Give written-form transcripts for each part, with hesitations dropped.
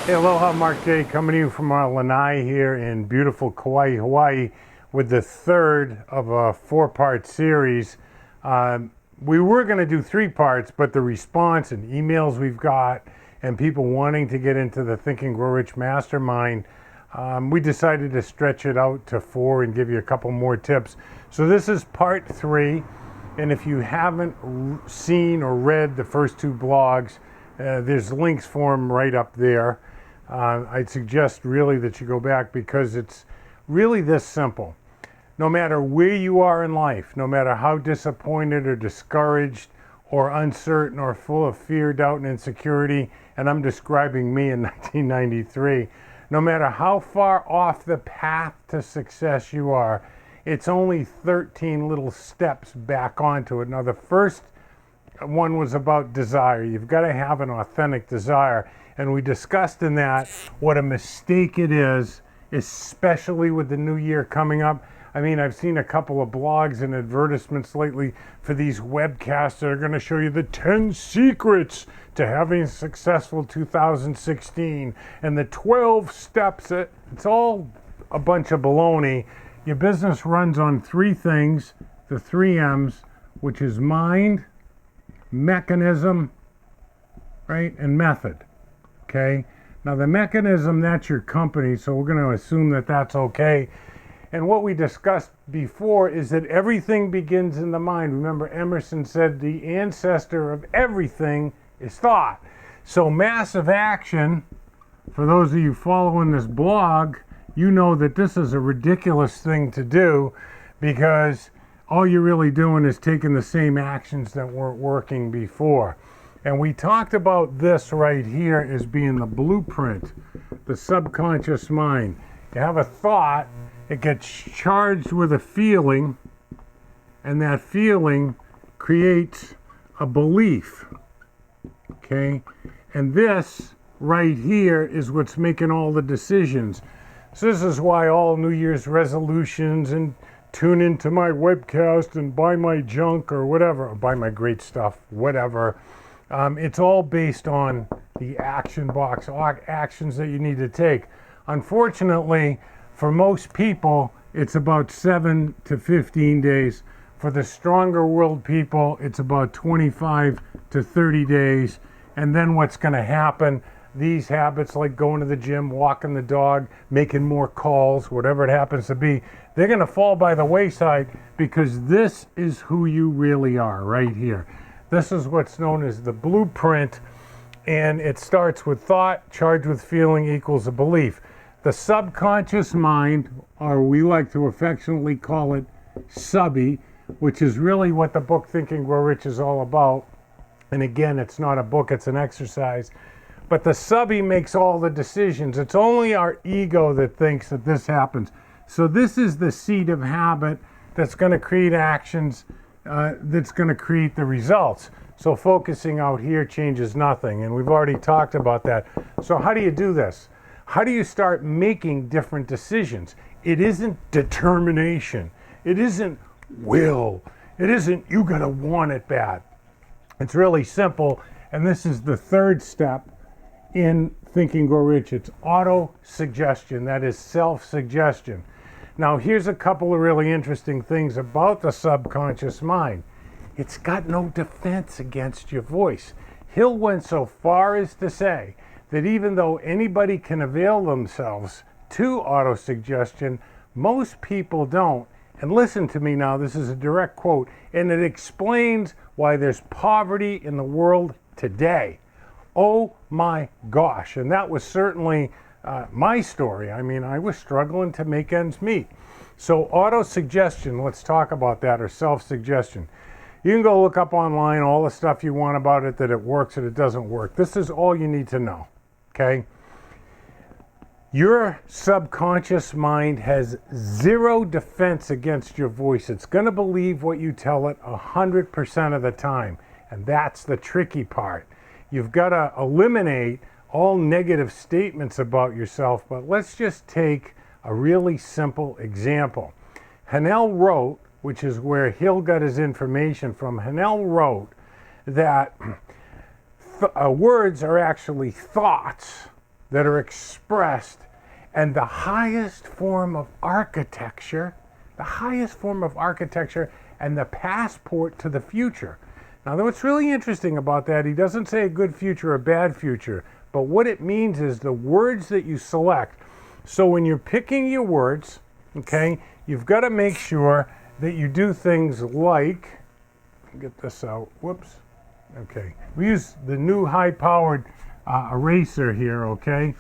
Hey, aloha, Mark J. coming to you from our lanai here in beautiful Kauai, Hawaii, with the third of a four-part series. We were going to do three parts, but the response and emails we've got and people wanting to get into the Think and Grow Rich Mastermind, we decided to stretch it out to four and give you a couple more tips. So this is part three, and if you haven't seen or read the first two blogs, there's links for them right up there. I'd suggest really that you go back because it's really this simple. No matter where you are in life, no matter how disappointed or discouraged or uncertain or full of fear, doubt, and insecurity, and I'm describing me in 1993, no matter how far off the path to success you are, it's only 13 little steps back onto it. Now, the first one was about desire. You've got to have an authentic desire. And we discussed in that what a mistake it is, especially with the new year coming up. I mean, I've seen a couple of blogs and advertisements lately for these webcasts that are going to show you the 10 secrets to having a successful 2016 and the 12 steps. It's all a bunch of baloney. Your business runs on three things, the three M's, which is mind, mechanism, right, and method. Okay, now the mechanism, that's your company, so we're going to assume that that's okay. And what we discussed before is that everything begins in the mind. Remember, Emerson said the ancestor of everything is thought. So massive action, for those of you following this blog, you know that this is a ridiculous thing to do because all you're really doing is taking the same actions that weren't working before. And we talked about this right here as being the blueprint, the subconscious mind. You have a thought, it gets charged with a feeling, and that feeling creates a belief, okay? And this right here is what's making all the decisions. So this is why all New Year's resolutions and tune into my webcast and buy my junk or whatever, or buy my great stuff, whatever. It's all based on the action box, actions that you need to take. Unfortunately, for most people, it's about 7 to 15 days. For the stronger willed people, it's about 25 to 30 days. And then what's going to happen, these habits like going to the gym, walking the dog, making more calls, whatever it happens to be, they're going to fall by the wayside because this is who you really are right here. This is what's known as the blueprint, and it starts with thought, charged with feeling equals a belief. The subconscious mind, or we like to affectionately call it subby, which is really what the book Think and Grow Rich is all about. And again, it's not a book, it's an exercise. But the subby makes all the decisions. It's only our ego that thinks that this happens. So this is the seed of habit that's going to create actions, that's going to create the results. So focusing out here changes nothing, and we've already talked about that. So how do you do this? How do you start making different decisions? It isn't determination. It isn't will. It isn't you gotta want it bad. It's really simple, and this is the third step in Think and Grow Rich. It's auto-suggestion, that is self-suggestion. Now, here's a couple of really interesting things about the subconscious mind. It's got no defense against your voice. Hill went so far as to say that even though anybody can avail themselves to auto-suggestion, most people don't. And listen to me now, this is a direct quote, and it explains why there's poverty in the world today. Oh my gosh, and that was certainly my story. I mean, I was struggling to make ends meet. So auto-suggestion, let's talk about that, or self-suggestion. You can go look up online all the stuff you want about it, that it works and it doesn't work. This is all you need to know, okay? Your subconscious mind has zero defense against your voice. It's going to believe what you tell it 100% of the time, and that's the tricky part. You've got to eliminate all negative statements about yourself, but let's just take a really simple example. Hanel wrote, which is where Hill got his information from, Hanel wrote that words are actually thoughts that are expressed, and the highest form of architecture, and the passport to the future. Now, what's really interesting about that, he doesn't say a good future or a bad future, but what it means is the words that you select. So when you're picking your words, okay, you've got to make sure that you do things like, get this out, whoops, okay. We use the new high-powered eraser here, okay?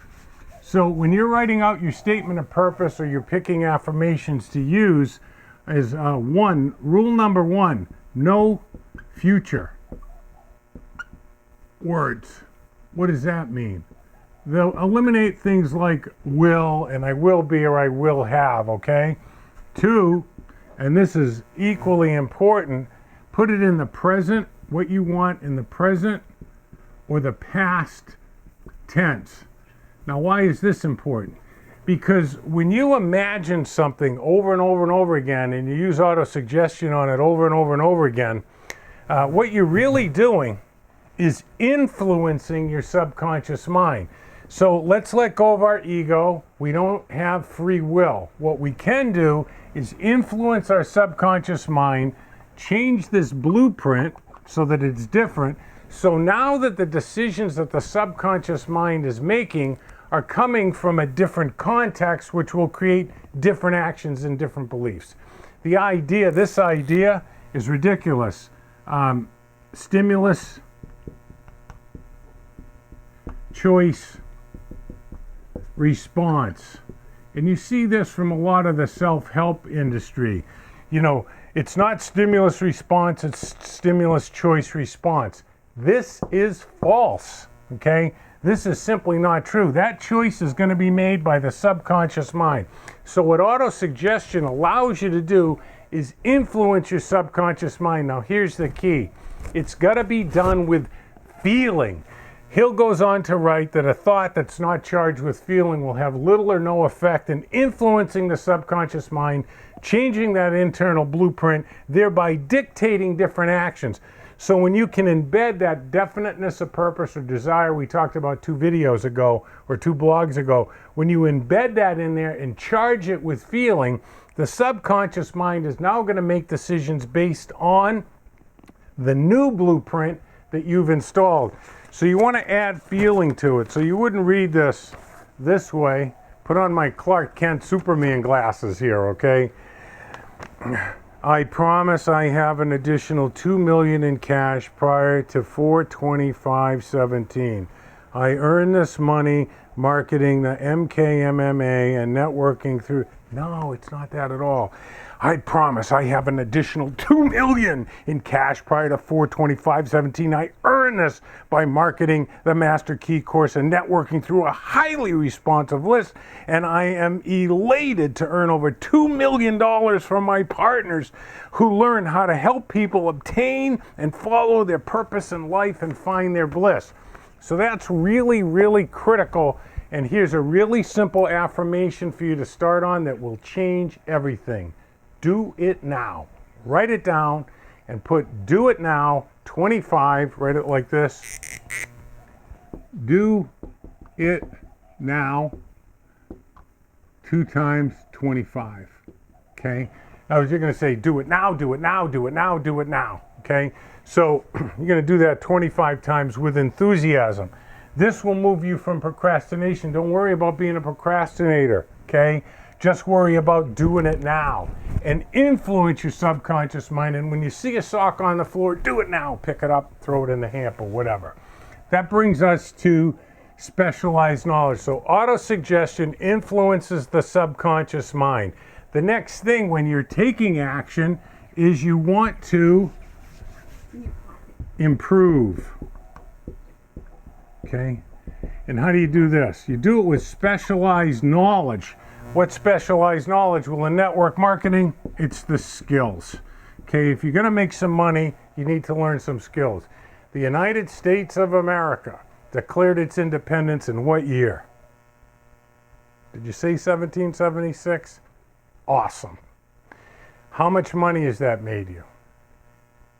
So when you're writing out your statement of purpose or you're picking affirmations to use, is rule number one, no future words. What does that mean? They'll eliminate things like will and I will be or I will have, okay? Two, and this is equally important, put it in the present, what you want in the present or the past tense. Now, why is this important? Because when you imagine something over and over and over again and you use auto-suggestion on it over and over and over again, what you're really doing is influencing your subconscious mind. So let's let go of our ego. We don't have free will. What we can do is influence our subconscious mind, change this blueprint so that it's different. So now that the decisions that the subconscious mind is making are coming from a different context, which will create different actions and different beliefs. This idea is ridiculous. Stimulus, choice, response. And you see this from a lot of the self-help industry. You know, it's not stimulus response, it's stimulus choice response. This is false, okay? This is simply not true. That choice is going to be made by the subconscious mind. So what auto-suggestion allows you to do is influence your subconscious mind. Now here's the key. It's got to be done with feeling. Hill goes on to write that a thought that's not charged with feeling will have little or no effect in influencing the subconscious mind, changing that internal blueprint, thereby dictating different actions. So when you can embed that definiteness of purpose or desire we talked about 2 videos ago or 2 blogs ago, when you embed that in there and charge it with feeling, the subconscious mind is now going to make decisions based on the new blueprint that you've installed. So you want to add feeling to it. So you wouldn't read this way. Put on my Clark Kent Superman glasses here, okay? I promise I have an additional $2 million in cash prior to 4/25/17. I earn this money marketing the MKMMA and networking through. No, it's not that at all. I promise I have an additional $2 million in cash prior to 4/25/17. I earn this by marketing the Master Key course and networking through a highly responsive list. And I am elated to earn over $2 million from my partners who learn how to help people obtain and follow their purpose in life and find their bliss. So that's really, really critical. And here's a really simple affirmation for you to start on that will change everything. Do it now. Write it down and put do it now 25. Write it like this. Do it now 2 times 25. Okay? Now you're going to say do it now, do it now, do it now, do it now. Okay? So you're going to do that 25 times with enthusiasm. This will move you from procrastination. Don't worry about being a procrastinator. Okay? Just worry about doing it now and influence your subconscious mind. And when you see a sock on the floor, do it now. Pick it up, throw it in the hamper, whatever. That brings us to specialized knowledge. So auto-suggestion influences the subconscious mind. The next thing when you're taking action is you want to improve. Okay? And how do you do this? You do it with specialized knowledge. What specialized knowledge? Well, in network marketing, it's the skills. Okay, if you're going to make some money, you need to learn some skills. The United States of America declared its independence in what year? Did you say 1776? Awesome. How much money has that made you?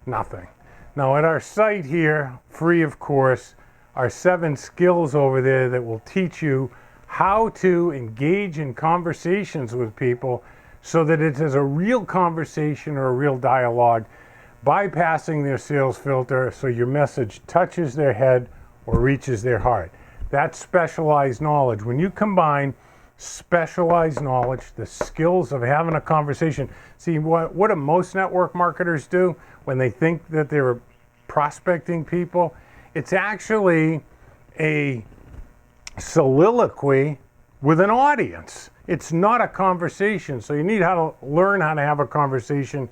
Nothing. Now, at our site here, free of course, are 7 skills over there that will teach you how to engage in conversations with people so that it is a real conversation or a real dialogue, bypassing their sales filter so your message touches their head or reaches their heart. That's specialized knowledge. When you combine specialized knowledge, the skills of having a conversation. See, what do most network marketers do when they think that they're prospecting people? It's actually a soliloquy with an audience. It's not a conversation. So you need how to learn how to have a conversation.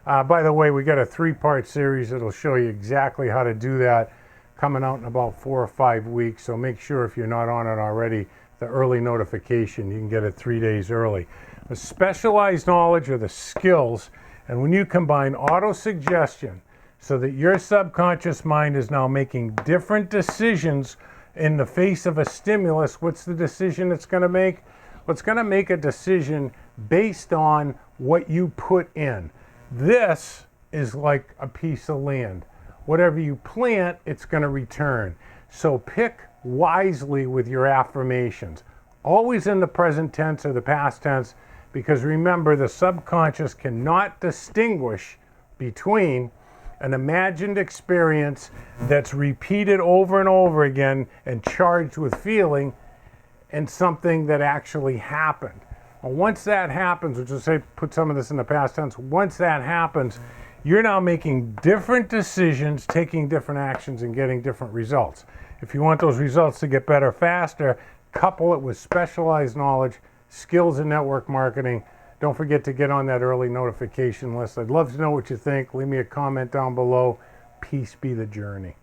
By the way, we got a 3-part series that'll show you exactly how to do that, coming out in about 4 or 5 weeks. So make sure, if you're not on it already, the early notification, you can get it 3 days early. The specialized knowledge are the skills, and when you combine auto-suggestion so that your subconscious mind is now making different decisions in the face of a stimulus, what's the decision it's going to make? Well, it's going to make a decision based on what you put in. This is like a piece of land. Whatever you plant, it's going to return. So pick wisely with your affirmations. Always in the present tense or the past tense, because remember, the subconscious cannot distinguish between an imagined experience that's repeated over and over again and charged with feeling and something that actually happened. Well, once that happens, which is, say, put some of this in the past tense, once that happens, you're now making different decisions, taking different actions, and getting different results. If you want those results to get better faster, couple it with specialized knowledge, skills in network marketing. Don't forget to get on that early notification list. I'd love to know what you think. Leave me a comment down below. Peace be the journey.